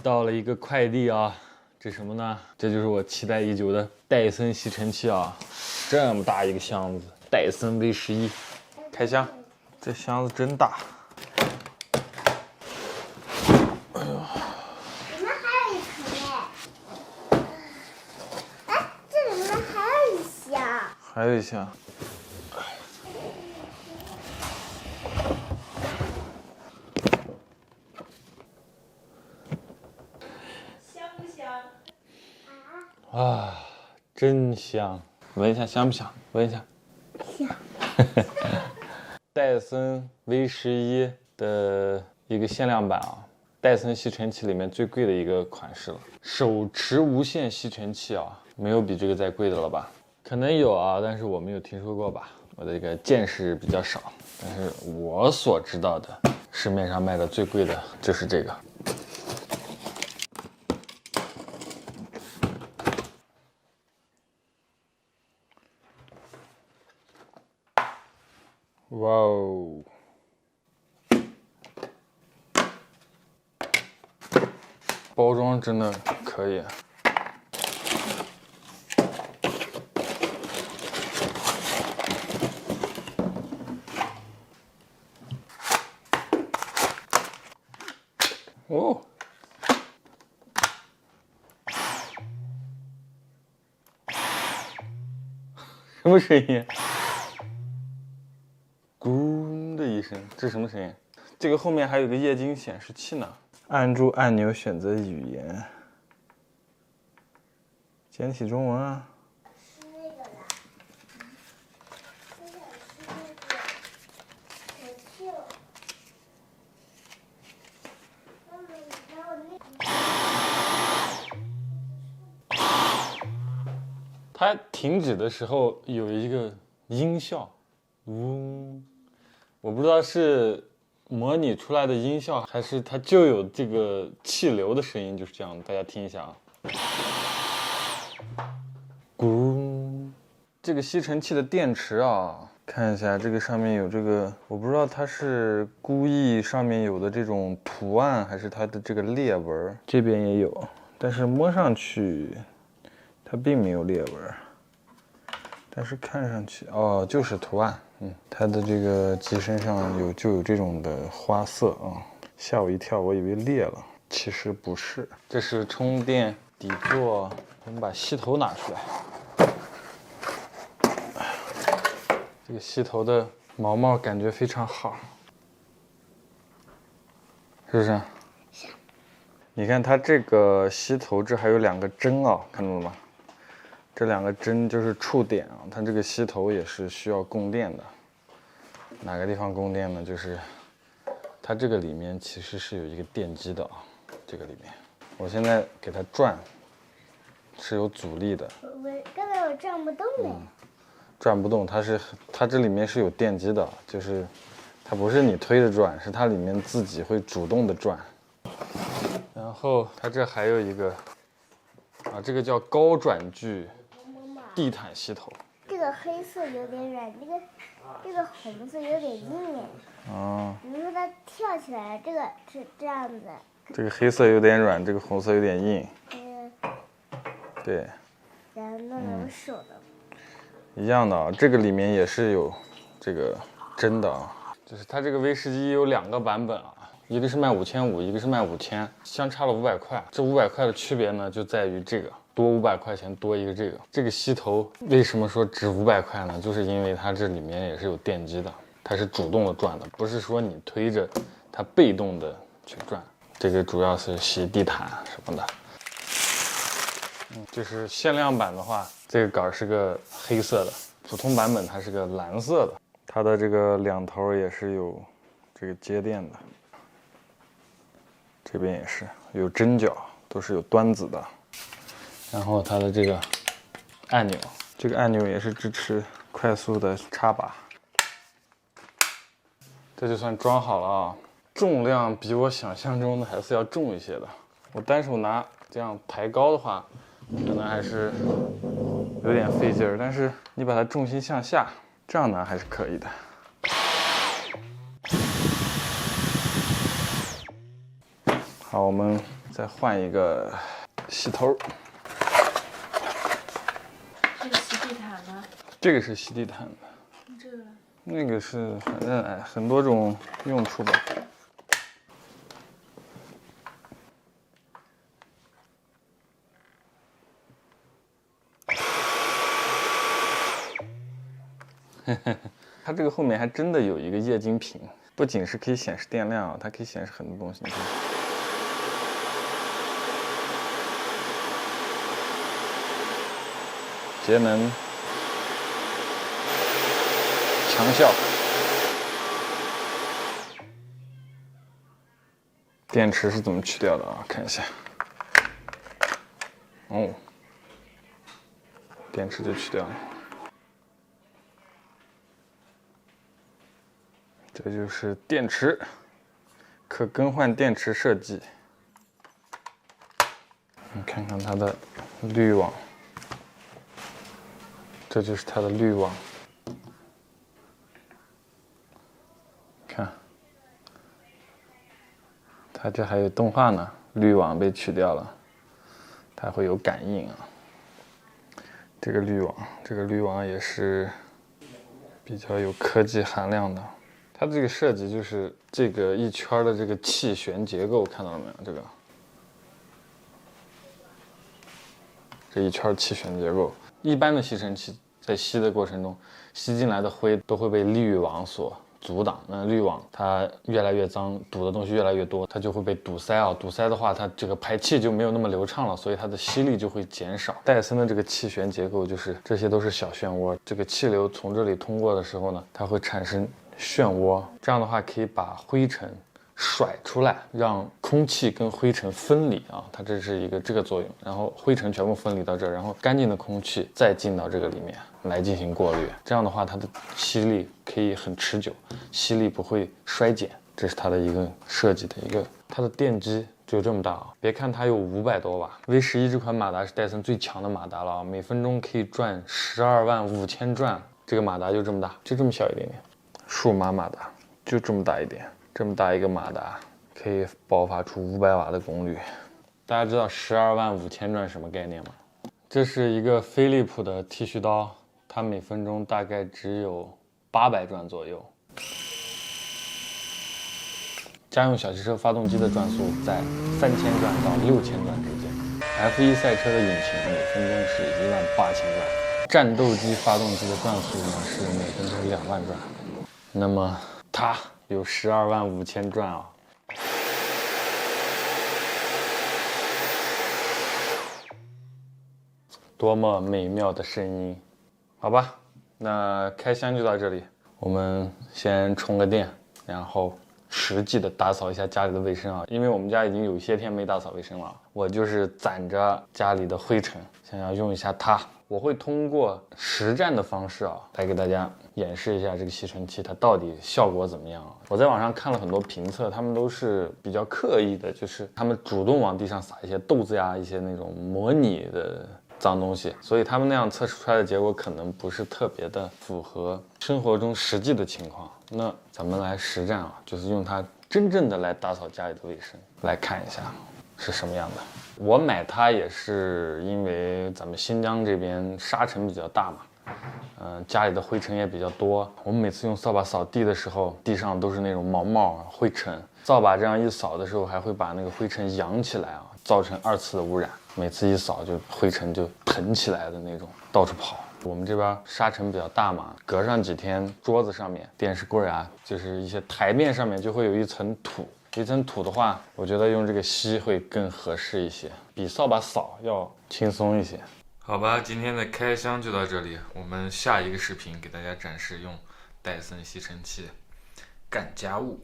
到了一个快递啊，这什么呢？这就是我期待已久的戴森吸尘器啊，这么大一个箱子，戴森 V11。开箱，这箱子真大。哎呦，里面还有一层哎，哎，这里面还有一箱。还有一箱。啊，真香！闻一下香不香？闻一下。香。戴森 V11的一个限量版啊，戴森吸尘器里面最贵的一个款式了。手持无线吸尘器啊，没有比这个再贵的了吧？可能有啊，但是我没有听说过吧。我的这个见识比较少，但是我所知道的，市面上卖的最贵的就是这个。哇哦！包装真的可以。哦，什么声音？咕的一声，这是什么声音？这个后面还有个液晶显示器呢。按住按钮选择语言，简体中文啊。是那个啦，我想吃那个可秀。妈妈，你把我它停止的时候有一个音效，嗡，我不知道是模拟出来的音效，还是它就有这个气流的声音，就是这样的。大家听一下啊，咕。这个吸尘器的电池啊，看一下这个上面有这个，我不知道它是故意上面有的这种图案，还是它的这个裂纹。这边也有，但是摸上去它并没有裂纹，但是看上去哦就是图案。它的这个机身上就有这种的花色啊，吓我一跳，我以为裂了，其实不是。这是充电底座，我们把吸头拿出来。这个吸头的毛毛感觉非常好，是不是？你看它这个吸头这还有两个针啊，看到了吗？这两个针就是触点啊，它这个吸头也是需要供电的。哪个地方供电呢？就是它这个里面其实是有一个电机的啊，这个里面，我现在给它转，是有阻力的。刚才我转不动嘞。转不动，它这里面是有电机的，就是它不是你推着转，是它里面自己会主动的转。然后它这还有一个啊，这个叫高转距地毯吸头。这个黑色有点软，这个红色有点硬哎。哦。比如说它跳起来，这个是这样子。这个黑色有点软，这个红色有点硬。对。然后弄得我手的。一样的啊，这个里面也是有这个针的啊，就是它这个 V11有两个版本啊，一个是卖5500，一个是卖5000，相差了500块。这500块的区别呢，就在于这个多500块钱多一个这个。这个吸头为什么说值500块呢？就是因为它这里面也是有电机的，它是主动的转的，不是说你推着它被动的去转。这个主要是吸地毯什么的。就是限量版的话，这个杆是个黑色的，普通版本它是个蓝色的。它的这个两头也是有这个接电的，这边也是有针脚，都是有端子的。然后它的这个按钮，这个按钮也是支持快速的插拔。这就算装好了啊，重量比我想象中的还是要重一些的。我单手拿这样抬高的话，可能还是有点费劲儿，但是你把它重心向下，这样拿还是可以的。好，我们再换一个洗头。这是洗地毯吗？这个是洗地毯的，这个呢？那个是反正很多种用处吧。它这个后面还真的有一个液晶屏，不仅是可以显示电量啊，它可以显示很多东西。你看，节能、强效、电池是怎么去掉的啊？看一下。哦，电池就去掉了。这就是电池，可更换电池设计。你看看它的滤网，这就是它的滤网。看，它这还有动画呢，滤网被取掉了，它会有感应啊。这个滤网也是比较有科技含量的。它这个设计就是这个一圈的这个气旋结构，看到了没有？这一圈气旋结构，一般的吸尘器在吸的过程中，吸进来的灰都会被滤网所阻挡。那滤网它越来越脏，堵的东西越来越多，它就会被堵塞啊。堵塞的话，它这个排气就没有那么流畅了，所以它的吸力就会减少。戴森的这个气旋结构就是这些都是小漩涡，这个气流从这里通过的时候呢，它会产生漩涡，这样的话可以把灰尘甩出来，让空气跟灰尘分离啊，它这是一个这个作用。然后灰尘全部分离到这儿，然后干净的空气再进到这个里面来进行过滤。这样的话，它的吸力可以很持久，吸力不会衰减。这是它的一个设计的一个，它的电机就这么大啊！别看它有500多瓦，V11这款马达是戴森最强的马达了啊，每分钟可以转125000转，这个马达就这么大，就这么小一点点。数码马达就这么大一点，这么大一个马达可以爆发出500瓦的功率。大家知道125000转什么概念吗？这是一个飞利浦的剃须刀，它每分钟大概只有800转左右。家用小汽车发动机的转速在3000转到6000转之间。F1 赛车的引擎每分钟是18000转，战斗机发动机的转速呢是每分钟2万转。那么它有125000转啊！多么美妙的声音！好吧，那开箱就到这里，我们先充个电，然后实际的打扫一下家里的卫生啊，因为我们家已经有些天没打扫卫生了，我就是攒着家里的灰尘，想要用一下它。我会通过实战的方式啊，来给大家演示一下这个吸尘器它到底效果怎么样啊。我在网上看了很多评测，他们都是比较刻意的，就是他们主动往地上撒一些豆子呀，一些那种模拟的脏东西，所以他们那样测试出来的结果可能不是特别的符合生活中实际的情况。那咱们来实战啊，就是用它真正的来打扫家里的卫生，来看一下是什么样的。我买它也是因为咱们新疆这边沙尘比较大嘛，家里的灰尘也比较多。我们每次用扫把扫地的时候，地上都是那种毛毛灰尘，扫把这样一扫的时候，还会把那个灰尘扬起来啊，造成2次的污染。每次一扫就灰尘就腾起来的那种，到处跑。我们这边沙尘比较大嘛，隔上几天桌子上面、电视柜啊，就是一些台面上面就会有一层土。一层土的话，我觉得用这个吸会更合适一些，比扫把扫要轻松一些。好吧，今天的开箱就到这里，我们下一个视频给大家展示用戴森吸尘器干家务。